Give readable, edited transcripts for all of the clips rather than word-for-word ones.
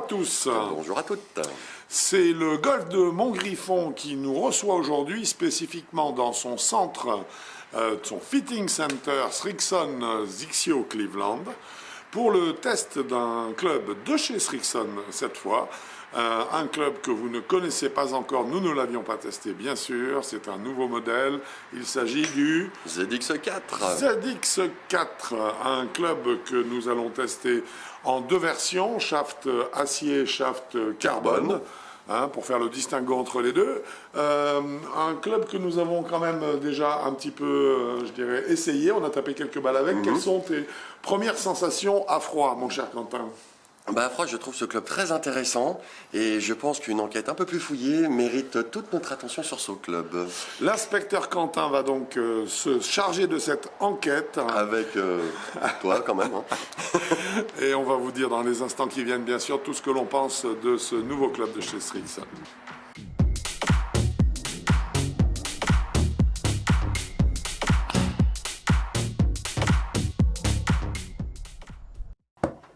tous. Bonjour à toutes. C'est le golf de Montgriffon qui nous reçoit aujourd'hui, spécifiquement dans son centre, son fitting center Srixon Zixio Cleveland, pour le test d'un club de chez Srixon cette fois. Un club que vous ne connaissez pas encore, nous ne l'avions pas testé bien sûr, c'est un nouveau modèle, il s'agit du ZX4. ZX4, un club que nous allons tester en deux versions, shaft acier, shaft carbone, pour faire le distinguo entre les deux. Un club que nous avons quand même déjà un petit peu, je dirais, essayé, on a tapé quelques balles avec. Quelles sont tes premières sensations à froid, mon cher Quentin ? À froid, je trouve ce club très intéressant et je pense qu'une enquête un peu plus fouillée mérite toute notre attention sur ce club. L'inspecteur Quentin va donc se charger de cette enquête. Avec toi quand même. Et on va vous dire dans les instants qui viennent bien sûr tout ce que l'on pense de ce nouveau club de chez Srixon.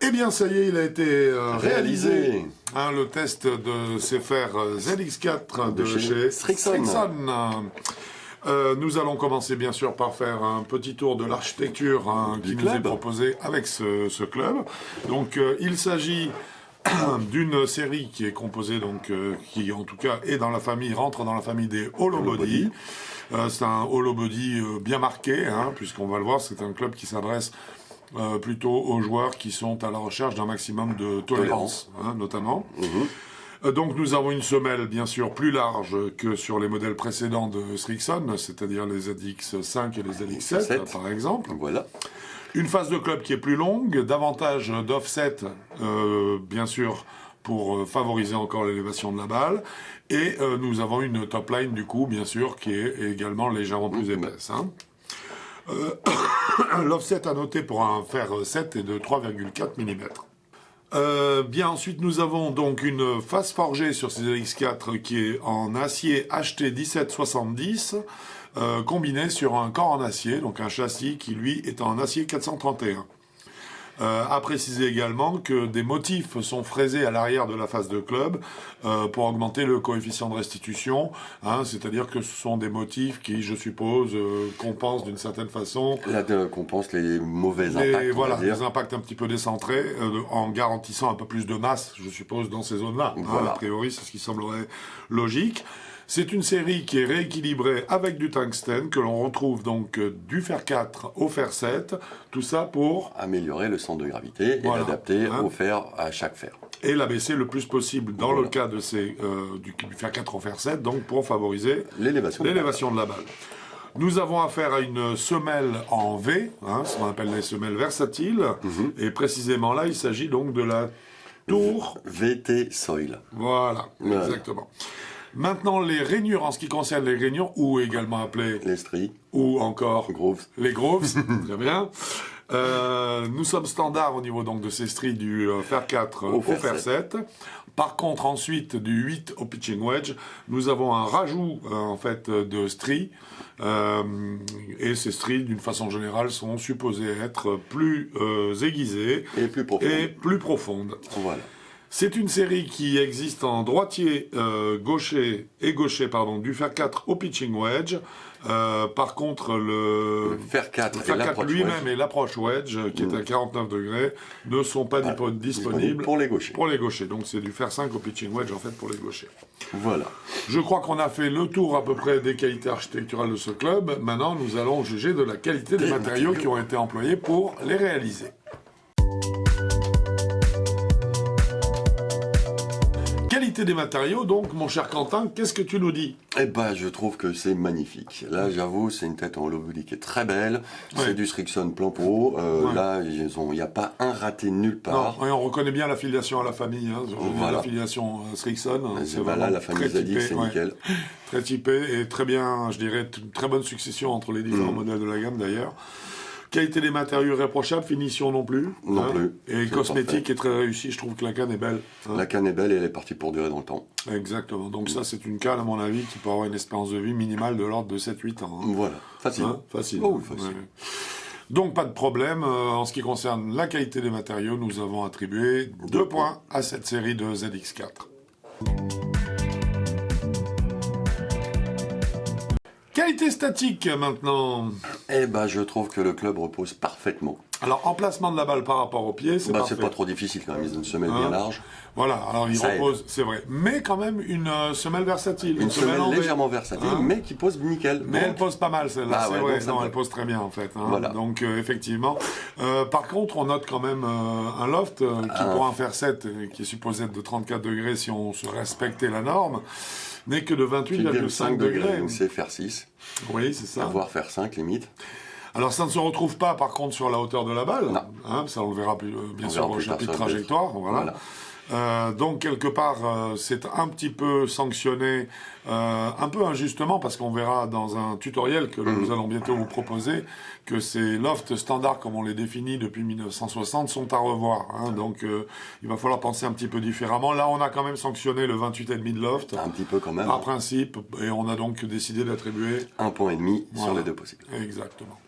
Eh bien, ça y est, il a été réalisé. Le test de ces fers ZX4 de chez Srixon. Nous allons commencer bien sûr par faire un petit tour de l'architecture qui nous est proposée avec ce club. Donc, il s'agit d'une série qui est composée, donc, qui en tout cas est dans la famille, rentre dans la famille des Hollow Body. C'est un Hollow Body bien marqué, puisqu'on va le voir, c'est un club qui s'adresse plutôt aux joueurs qui sont à la recherche d'un maximum de tolérance, notamment. Donc nous avons une semelle bien sûr plus large que sur les modèles précédents de Srixon, c'est-à-dire les ZX5 et les ZX7 par exemple. Voilà. Une face de club qui est plus longue, davantage d'offset bien sûr pour favoriser encore l'élévation de la balle. Et nous avons une top line du coup bien sûr qui est également légèrement plus épaisse. L'offset à noter pour un fer 7 est de 3,4 mm. Bien ensuite nous avons donc une face forgée sur ces ZX4 qui est en acier HT 1770 combiné sur un corps en acier, donc un châssis qui lui est en acier 431. À préciser également que des motifs sont fraisés à l'arrière de la face de club pour augmenter le coefficient de restitution, c'est-à-dire que ce sont des motifs qui, je suppose, compensent d'une certaine façon... compensent les mauvais impacts, voilà, les impacts un petit peu décentrés, en garantissant un peu plus de masse, je suppose, dans ces zones-là. Voilà. A priori, c'est ce qui semblerait logique. C'est une série qui est rééquilibrée avec du tungstène, que l'on retrouve donc du fer 4 au fer 7, tout ça pour... améliorer le centre de gravité et l'adapter au fer, à chaque fer. Et l'abaisser le plus possible dans le cas de ces, du fer 4 au fer 7, donc pour favoriser l'élévation de la balle. Nous avons affaire à une semelle en V, ce qu'on appelle les semelles versatiles, et précisément là, il s'agit donc de la tour... VT Soil. Voilà, exactement. Maintenant, les rainures, en ce qui concerne les rainures, ou également appelées... les stries. Ou encore... grooves. Les grooves, très bien. Nous sommes standards au niveau donc de ces stries du fer 4 au fer 7. Par contre, ensuite, du 8 au pitching wedge, nous avons un rajout en fait de stries. Et ces stries, d'une façon générale, sont supposées être plus aiguisées et plus profondes. Voilà. C'est une série qui existe en droitier gaucher du fer 4 au pitching wedge. Par contre, le fer 4 lui-même et l'approche wedge, qui est à 49 degrés, ne sont pas disponibles pour les gauchers. Pour les gauchers. Donc c'est du fer 5 au pitching wedge en fait pour les gauchers. Voilà. Je crois qu'on a fait le tour à peu près des qualités architecturales de ce club. Maintenant, nous allons juger de la qualité des matériaux qui ont été employés pour les réaliser. Qualité des matériaux, donc, mon cher Quentin, qu'est-ce que tu nous dis ? Je trouve que c'est magnifique. Là, j'avoue, c'est une tête en hollow body qui est très belle. Ouais. C'est du Srixon plein pot. Là, il n'y a pas un raté nulle part. Non, et on reconnaît bien l'affiliation à la famille. Voilà. L'affiliation Srixon. La famille ZX, c'est nickel. Très typé et très bien, je dirais, très bonne succession entre les différents modèles de la gamme, d'ailleurs. Qualité des matériaux irréprochable, finition non plus. Non plus. Et cosmétique est très réussi, je trouve que la canne est belle. La canne est belle et elle est partie pour durer dans le temps. Exactement, donc ça c'est une canne à mon avis qui peut avoir une espérance de vie minimale de l'ordre de 7-8 ans. Voilà, facile. Facile. Oh, facile. Donc pas de problème, en ce qui concerne la qualité des matériaux, nous avons attribué 2 points à cette série de ZX4. Qualité statique maintenant. Eh ben, je trouve que le club repose parfaitement. Alors, emplacement de la balle par rapport au pied, c'est parfait. C'est pas trop difficile quand même, ils ont une semelle bien large. Voilà, alors il repose, c'est vrai. Mais quand même une semelle versatile. Une semelle légèrement versatile, mais qui pose nickel. Mais elle pose pas mal celle-là, c'est vrai. Non, elle pose pose très bien en fait. Voilà. Donc effectivement. Par contre, on note quand même un loft qui pour un fer 7, qui est supposé être de 34 degrés si on se respectait la norme, n'est que de 28,5 degrés. Donc c'est fer 6. Oui, c'est ça. Voire fer 5 limite. Alors ça ne se retrouve pas par contre sur la hauteur de la balle, ça on le verra bien sûr au chapitre trajectoire, voilà. Donc quelque part c'est un petit peu sanctionné, un peu injustement parce qu'on verra dans un tutoriel que nous allons bientôt vous proposer que ces lofts standards comme on les définit depuis 1960 sont à revoir, donc il va falloir penser un petit peu différemment. Là on a quand même sanctionné le 28,5 de loft, un petit peu quand même, par principe, et on a donc décidé d'attribuer 1,5 point sur les deux possibles. Exactement.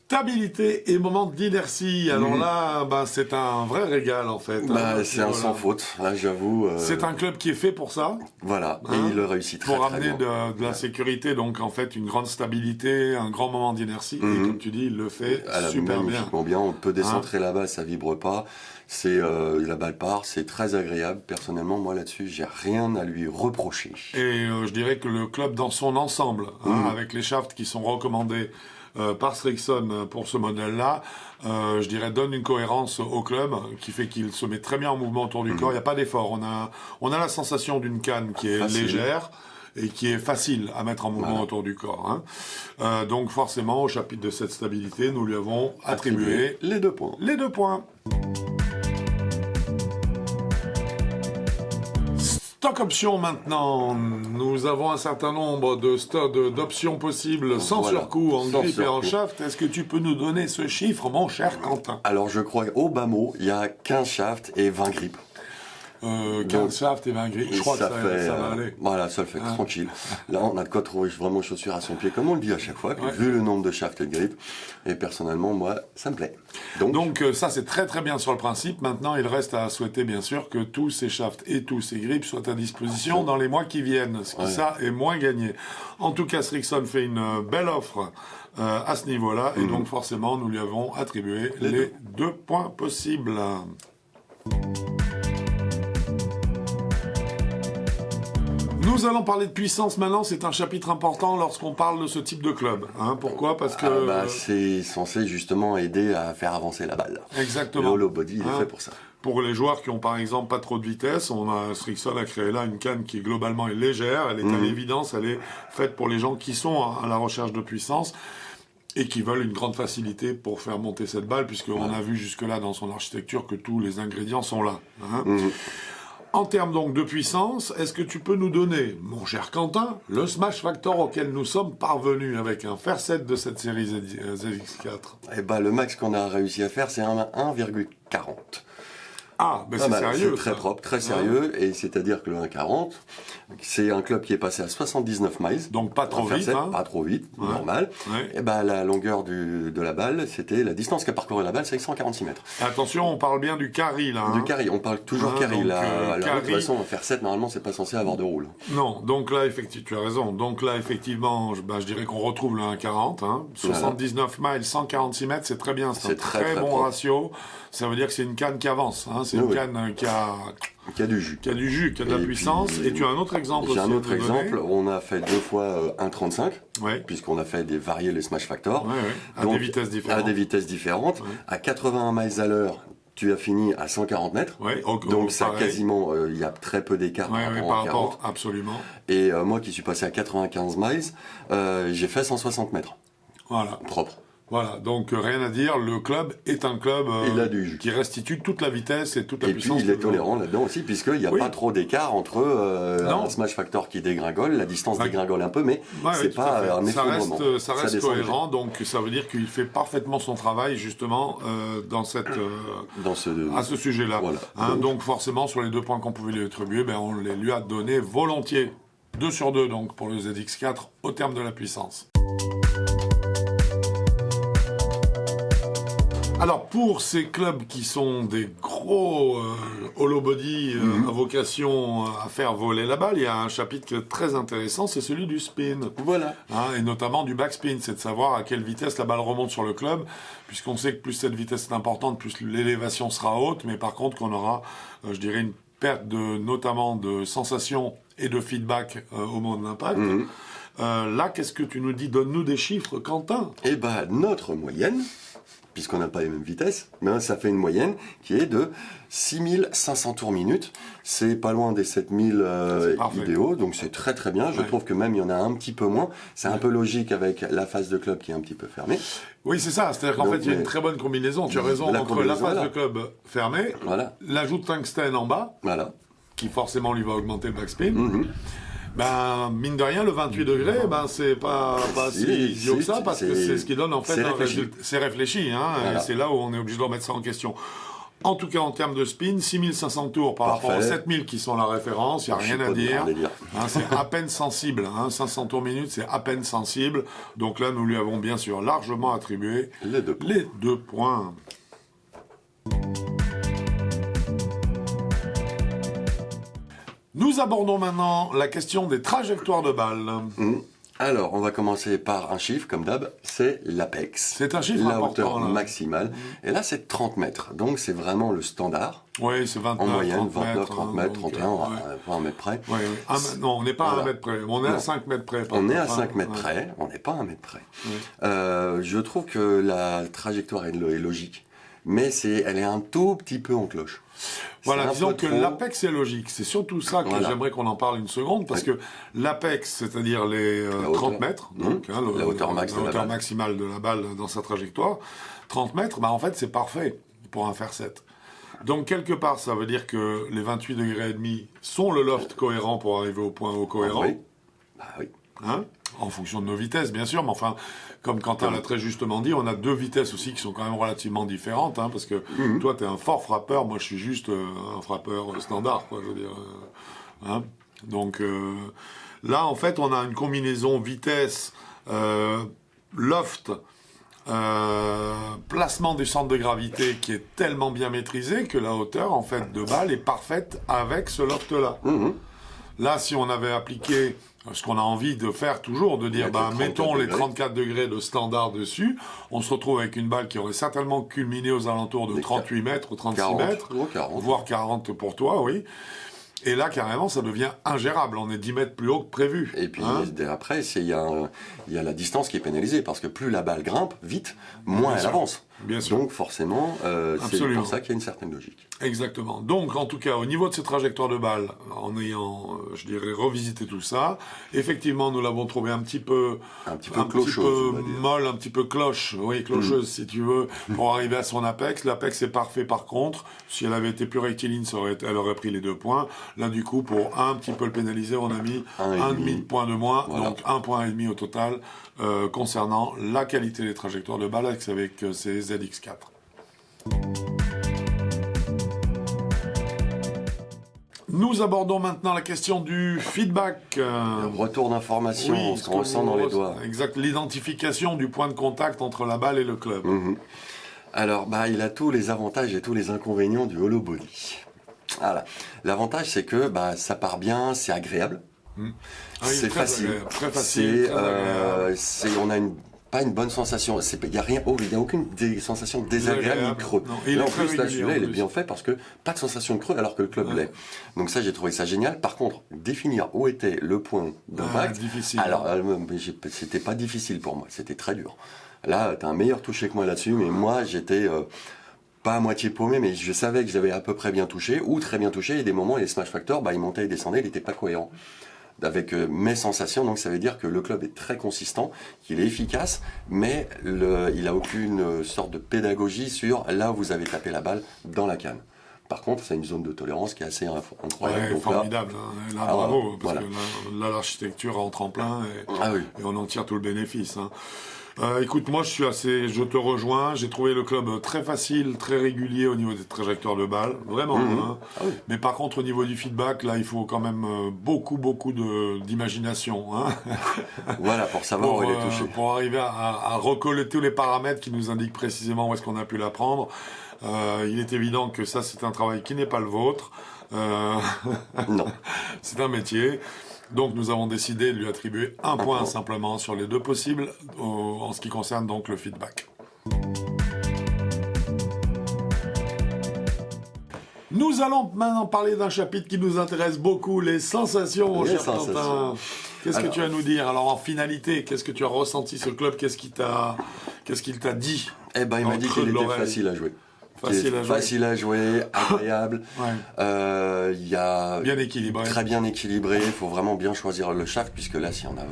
Stabilité et moment d'inertie. Alors là, c'est un vrai régal en fait. C'est un sans faute, là j'avoue. C'est un club qui est fait pour ça. Voilà, et il le réussit très pour très amener bien. de la sécurité, donc en fait une grande stabilité, un grand moment d'inertie. Et comme tu dis, il le fait super bien. On peut décentrer la balle, ça vibre pas. C'est la balle part, c'est très agréable. Personnellement, moi là-dessus, j'ai rien à lui reprocher. Et je dirais que le club dans son ensemble, avec les shafts qui sont recommandés par Srixon pour ce modèle-là, je dirais donne une cohérence au club qui fait qu'il se met très bien en mouvement autour du corps. Il n'y a pas d'effort. On a la sensation d'une canne qui est légère et qui est facile à mettre en mouvement autour du corps. Donc forcément, au chapitre de cette stabilité, nous lui avons attribué les 2 points. Les 2 points. Stock options maintenant, nous avons un certain nombre d'options possibles sans surcoût en grip et en shaft. Est-ce que tu peux nous donner ce chiffre, mon cher Quentin? Alors je crois qu'au bas mot, il y a 15 shafts et 20 grips. 15 shafts et 20 grips, je crois que ça va aller. Voilà, ça le fait, tranquille. Là, on a de quoi trouver vraiment chaussures à son pied, comme on le dit à chaque fois, vu le nombre de shafts et de grips. Et personnellement, moi, ça me plaît. Donc ça, c'est très très bien sur le principe. Maintenant, il reste à souhaiter, bien sûr, que tous ces shafts et tous ces grips soient à disposition dans les mois qui viennent, ce qui, ça, est moins gagné. En tout cas, Srixon fait une belle offre à ce niveau-là, et donc forcément, nous lui avons attribué les 2 points possibles. Nous allons parler de puissance maintenant, c'est un chapitre important lorsqu'on parle de ce type de club. Pourquoi? Parce que... c'est censé justement aider à faire avancer la balle. Exactement. Le hollow body, il est fait pour ça. Pour les joueurs qui ont par exemple pas trop de vitesse, Srixon a créé là une canne qui globalement est légère, elle est à l'évidence, elle est faite pour les gens qui sont à la recherche de puissance et qui veulent une grande facilité pour faire monter cette balle, puisqu'on a vu jusque-là dans son architecture que tous les ingrédients sont là. En termes donc de puissance, est-ce que tu peux nous donner, mon cher Quentin, le smash factor auquel nous sommes parvenus avec un fer 7 de cette série ZX4? Le max qu'on a réussi à faire, c'est un 1,40. Ah, c'est sérieux. C'est très propre, très sérieux, et c'est-à-dire que le 1,40, c'est un club qui est passé à 79 miles. Donc pas trop vite, pas trop vite, normal. Et la longueur de la balle, c'était la distance qu'a parcouru la balle, c'est 146 mètres. Attention, on parle bien du carry là. Du carry, on parle toujours carry là. Alors de toute façon, faire 7, normalement, c'est pas censé avoir de roule. Non, donc là, effectivement, tu as raison. Donc là, effectivement, je dirais qu'on retrouve le 1,40. 79 miles, 146 mètres, c'est très bien. C'est un très bon ratio. Ça veut dire que c'est une canne qui avance. C'est une canne qui a du jus, qui a de la puissance. Et tu as un autre exemple aussi? J'ai un autre exemple. On a fait 2 fois 1,35, puisqu'on a fait varier les smash factor. À des vitesses différentes. À des vitesses différentes. À 81 miles à l'heure, tu as fini à 140 mètres. Donc ça quasiment, il y a très peu d'écart par rapport à 40. Absolument. Et moi qui suis passé à 95 miles, j'ai fait 160 mètres. Voilà. Propre. Voilà, donc rien à dire, le club est un club qui restitue toute la vitesse et toute la puissance. Et puis il est tolérant là-dedans aussi, puisqu'il n'y a pas trop d'écart entre un smash factor qui dégringole, la distance dégringole un peu, mais c'est pas un effondrement. Ça reste cohérent, donc ça veut dire qu'il fait parfaitement son travail justement à ce sujet-là. Voilà. Donc forcément, sur les 2 points qu'on pouvait lui attribuer, on les lui a donnés volontiers. 2 sur 2 donc pour le ZX4 au terme de la puissance. Alors pour ces clubs qui sont des gros hollow body à vocation à faire voler la balle, il y a un chapitre très intéressant, c'est celui du spin. Voilà. Et notamment du backspin, c'est de savoir à quelle vitesse la balle remonte sur le club, puisqu'on sait que plus cette vitesse est importante, plus l'élévation sera haute, mais par contre qu'on aura, je dirais, une perte notamment de sensation et de feedback au moment de l'impact. Là, qu'est-ce que tu nous dis? Donne-nous des chiffres, Quentin. Eh ben, notre moyenne, puisqu'on n'a pas les mêmes vitesses, mais ça fait une moyenne qui est de 6500 tours minute. C'est pas loin des 7000 idéaux, donc c'est très très bien. Je trouve que même il y en a un petit peu moins. C'est un peu logique avec la phase de club qui est un petit peu fermée. Oui, c'est ça. C'est-à-dire qu'en fait, il y a une très bonne combinaison. Tu as raison, entre la phase de club fermée, l'ajout de tungstène en bas, qui forcément lui va augmenter le backspin. Ben, mine de rien, le 28 degrés, ben, c'est pas si idiot que ça, parce que c'est ce qui donne, en fait, c'est réfléchi, et c'est là où on est obligé de remettre ça en question. En tout cas, en termes de spin, 6500 tours par rapport aux 7000 qui sont la référence, il n'y a rien à dire. C'est à peine sensible, 500 tours minute, c'est à peine sensible. Donc là, nous lui avons bien sûr largement attribué les 2 points. Nous abordons maintenant la question des trajectoires de balles. Alors, on va commencer par un chiffre, comme d'hab, c'est l'apex. C'est un chiffre la important. hauteur maximale. Et là, c'est 30 mètres. Donc, c'est vraiment le standard. Oui, c'est 29, en moyenne, 30 29, 30 mètres, 31, pas 1 mètre près. Non, on n'est pas à 1 mètre près. On est à 5 mètres près. On est à 5 mètres près. On n'est pas à 1 mètre près. Je trouve que la trajectoire est logique. Mais elle est un tout petit peu en cloche. Voilà, disons que l'apex est logique. C'est surtout ça que j'aimerais qu'on en parle une seconde, parce que l'apex, c'est-à-dire les 30 mètres, donc, la hauteur maximale de la balle dans sa trajectoire, 30 mètres, bah, en fait, c'est parfait pour un fer 7. Donc, quelque part, ça veut dire que les 28 degrés et demi sont le loft cohérent pour arriver au point haut cohérent. Oui. En fonction de nos vitesses, bien sûr, mais enfin, comme Quentin l'a très justement dit, on a 2 vitesses aussi qui sont quand même relativement différentes, parce que toi, tu es un fort frappeur, moi, je suis juste un frappeur standard, quoi, je veux dire. Donc, là, en fait, on a une combinaison vitesse, loft, placement du centre de gravité qui est tellement bien maîtrisé que la hauteur, en fait, de balle est parfaite avec ce loft-là. Là, si on avait appliqué ce qu'on a envie de faire toujours, de dire, mettons les 34 degrés de standard dessus, on se retrouve avec une balle qui aurait certainement culminé aux alentours de 38 mètres ou 36 mètres, voire 40 pour toi, oui. Et là, carrément, ça devient ingérable. On est 10 mètres plus haut que prévu. Et puis, après, il y a la distance qui est pénalisée, parce que plus la balle grimpe vite, moins elle avance. Bien sûr. Donc, forcément, c'est pour ça qu'il y a une certaine logique. Exactement. Donc, en tout cas, au niveau de ces trajectoires de balles, en ayant, je dirais, revisité tout ça, effectivement, nous l'avons trouvé un petit peu molle, un petit peu clocheuse, si tu veux, pour arriver à son apex. L'apex est parfait, par contre. Si elle avait été plus rectiligne, elle aurait pris les 2 points. Là, du coup, pour un petit peu le pénaliser, on a mis un demi-point de moins, donc 1,5 point au total, concernant la qualité des trajectoires de balles avec ces ZX4. Nous abordons maintenant la question du feedback. Le retour d'information, ce qu'on ressent dans les doigts. Exact, l'identification du point de contact entre la balle et le club. Alors, il a tous les avantages et tous les inconvénients du hollow body. Voilà. L'avantage, c'est que ça part bien, c'est agréable. C'est facile. Très facile. On a pas une bonne sensation. Il n'y a aucune sensation désagréable ni creux. Là, en plus, celui-là, il est bien fait parce que pas de sensation de creux alors que le club l'est. Donc ça, j'ai trouvé ça génial. Par contre, définir où était le point d'impact, alors c'était pas difficile pour moi. C'était très dur. Là, tu as un meilleur touché que moi là-dessus, mais moi, j'étais pas à moitié paumé, mais je savais que j'avais à peu près bien touché, ou très bien touché. Il y a des moments, les smash factors, il montait et descendait, il n'était pas cohérent avec mes sensations. Donc ça veut dire que le club est très consistant, qu'il est efficace, mais il a aucune sorte de pédagogie sur là où vous avez tapé la balle dans la canne. Par contre, c'est une zone de tolérance qui est assez incroyable. Donc formidable. Là, bravo, parce que là, l'architecture entre en plein et on en tire tout le bénéfice. Écoute, moi je te rejoins, j'ai trouvé le club très facile, très régulier au niveau des trajectoires de balles, vraiment. Hein. Ah oui. Mais par contre au niveau du feedback, là il faut quand même beaucoup d'imagination. Hein. Voilà, pour savoir où il est touché. Pour arriver à recoller tous les paramètres qui nous indiquent précisément où est-ce qu'on a pu la prendre. Il est évident que ça c'est un travail qui n'est pas le vôtre. Non. C'est un métier. Donc nous avons décidé de lui attribuer un point simplement sur les deux possibles en ce qui concerne donc le feedback. Nous allons maintenant parler d'un chapitre qui nous intéresse beaucoup, les sensations, mon cher Quentin. Qu'est-ce que tu as à nous dire? Alors en finalité, qu'est-ce que tu as ressenti ce club? Qu'est-ce qu'il t'a dit? Eh ben, il m'a dit qu'il était facile à jouer. Facile à jouer, agréable. Ouais. Il y a bien équilibré. Très bien équilibré. Il faut vraiment bien choisir le shaft, puisque là, si on a 20,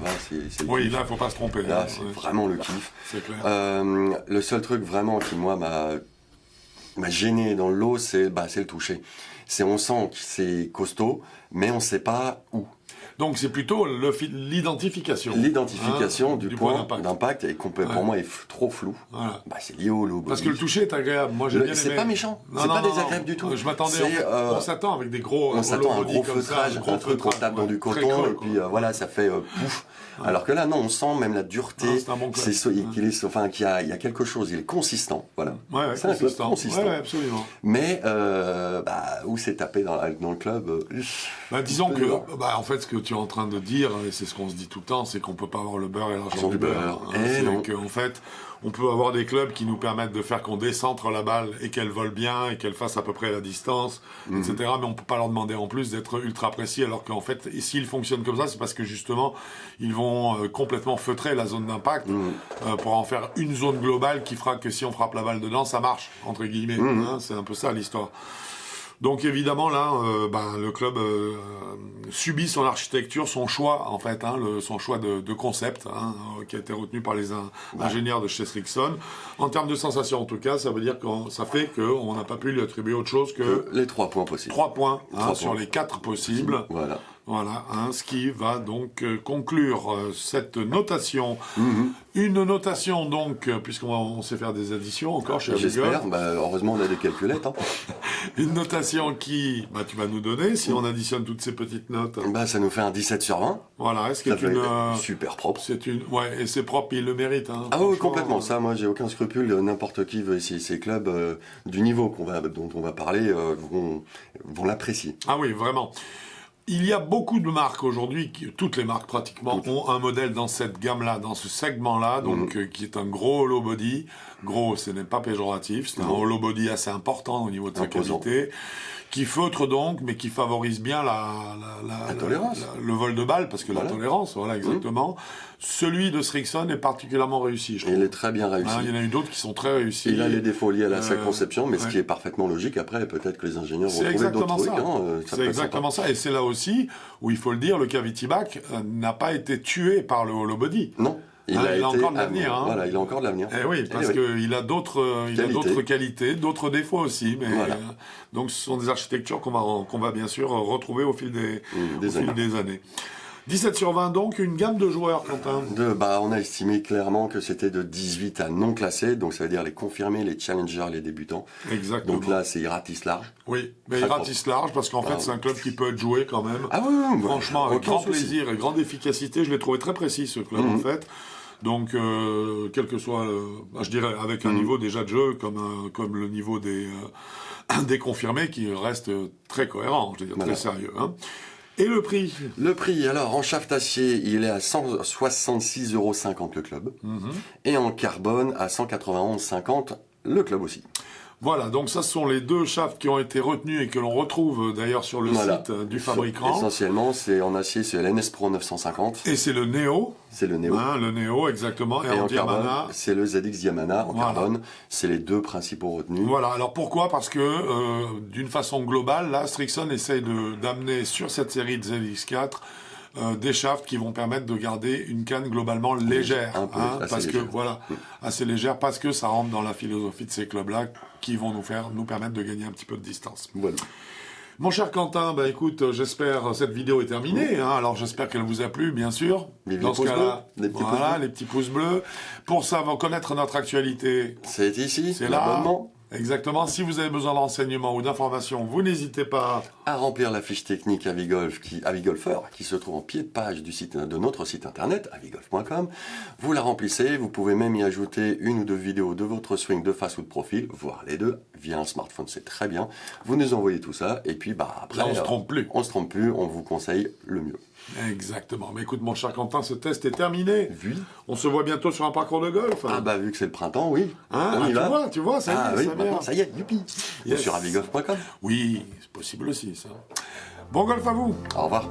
c'est le oui, kiff. là, il faut pas se tromper. Là, c'est vraiment le kiff. C'est clair. Le seul truc vraiment qui, moi, m'a gêné dans le lot, c'est le toucher. On sent que c'est costaud, mais on ne sait pas où. Donc c'est plutôt l'identification. L'identification du point d'impact et pour moi est trop flou. Voilà. C'est lié au low body. Parce que le toucher est agréable. Moi j'ai bien aimé. C'est pas méchant. C'est pas désagréable du tout. Je m'attendais. On s'attend avec des gros. On s'attend à un gros feutrage, un truc qu'on tape dans du coton et puis voilà, ça fait pouf. Alors que là, non, on sent même la dureté. C'est un bon club. Qu'il y a quelque chose. Il est consistant. Voilà. Ouais, c'est un club consistant. Ouais, absolument. Mais où c'est tapé dans le club. Disons que, en fait, ce que tu es en train de dire, et c'est ce qu'on se dit tout le temps, c'est qu'on peut pas avoir le beurre et l'argent du beurre. C'est qu'en fait, on peut avoir des clubs qui nous permettent de faire qu'on décentre la balle et qu'elle vole bien et qu'elle fasse à peu près la distance, etc. Mais on peut pas leur demander en plus d'être ultra précis, alors qu'en fait, s'ils fonctionnent comme ça, c'est parce que justement, ils vont complètement feutrer la zone d'impact pour en faire une zone globale qui fera que si on frappe la balle dedans, ça marche, entre guillemets. C'est un peu ça l'histoire. Donc évidemment là, le club subit son architecture, son choix en fait, son choix de concept qui a été retenu par les ingénieurs de chez Srixon. En termes de sensations en tout cas, ça veut dire que ça fait qu'on n'a pas pu lui attribuer autre chose que les 3 points possibles. 3 points sur les 4 possibles. Voilà, ce qui va donc conclure cette notation. Une notation donc, puisqu'on sait faire des additions encore chez Google. J'espère, heureusement on a des calculettes. Une notation qui, tu vas nous donner, si on additionne toutes ces petites notes. Ça nous fait un 17 sur 20. Voilà, est-ce que super propre. Et c'est propre, il le mérite. Ah oui, complètement, ça, moi j'ai aucun scrupule, n'importe qui veut essayer ces clubs du niveau dont on va parler vont l'apprécier. Ah oui, vraiment. Il y a beaucoup de marques aujourd'hui, toutes les marques pratiquement, ont un modèle dans cette gamme-là, dans ce segment-là, donc qui est un gros hollow body. Gros, ce n'est pas péjoratif, c'est un hollow body assez important au niveau de sa qualité, qui feutre donc, mais qui favorise bien la tolérance. Le vol de balle, parce que la tolérance, voilà exactement. Celui de Srixon est particulièrement réussi, je trouve. Il est très bien réussi. Il y en a eu d'autres qui sont très réussis. Il a les défauts liés à sa conception, mais ce qui est parfaitement logique. Après, peut-être que les ingénieurs vont trouver d'autres trucs. C'est exactement ça. Et c'est là aussi où, il faut le dire, le cavity back n'a pas été tué par le hollow body. Non. Il a encore de l'avenir. Voilà, il a encore de l'avenir. Oui, parce qu'il a d'autres qualités, d'autres défauts aussi. Mais donc, ce sont des architectures qu'on va bien sûr retrouver au fil des années. 17 sur 20 donc, une gamme de joueurs, Quentin. On a estimé clairement que c'était de 18 à non classés, donc ça veut dire les confirmés, les challengers, les débutants. Exactement. Donc là, c'est il ratisse large. Oui, mais il ratisse large parce qu'en fait, c'est un club qui peut être joué quand même. Ah oui, franchement, avec grand plaisir et grande efficacité. Je l'ai trouvé très précis, ce club, en fait. Donc, quel que soit, je dirais, avec un niveau déjà de jeu comme le niveau des confirmés qui reste très cohérent, je veux dire, très sérieux. Et le prix? Le prix, alors, en shaft acier, il est à 166,50 € le club. Et en carbone, à 191,50 € le club aussi. Voilà, donc ça, ce sont les deux shafts qui ont été retenus et que l'on retrouve d'ailleurs sur le site du fabricant. Essentiellement, c'est en acier, c'est l'NS Pro 950. Et c'est le Neo. C'est le Neo. Le Neo, exactement. Et en carbone, c'est le ZX Diamana en carbone. C'est les deux principaux retenus. Voilà, alors pourquoi? Parce que, d'une façon globale, là, Srixon essaye d'amener sur cette série de ZX4 des shafts qui vont permettre de garder une canne globalement légère, assez légère, parce que ça rentre dans la philosophie de ces clubs-là qui vont nous permettre de gagner un petit peu de distance. Voilà. Mon cher Quentin, bah écoute, j'espère cette vidéo est terminée. Hein, alors j'espère qu'elle vous a plu, bien sûr. Dans ce cas-là, voilà, les petits pouces bleus. Pour savoir connaître notre actualité, c'est ici, c'est là. Exactement. Si vous avez besoin de renseignements ou d'informations, vous n'hésitez pas à remplir la fiche technique Avigolfer qui se trouve en pied de page de notre site internet, avigolf.com. Vous la remplissez, vous pouvez même y ajouter une ou deux vidéos de votre swing de face ou de profil, voire les deux, via un smartphone, c'est très bien. Vous nous envoyez tout ça, et puis après... Là, on se trompe plus. On se trompe plus, on vous conseille le mieux. Exactement. Mais écoute, mon cher Quentin, ce test est terminé. Oui. On se voit bientôt sur un parcours de golf. Ah bah, vu que c'est le printemps, oui. On y va. Tu vois, ça y est, ça y est, youpi. Yes. Sur avigolf.com. Oui, c'est possible aussi, ça. Bon golf à vous. Au revoir.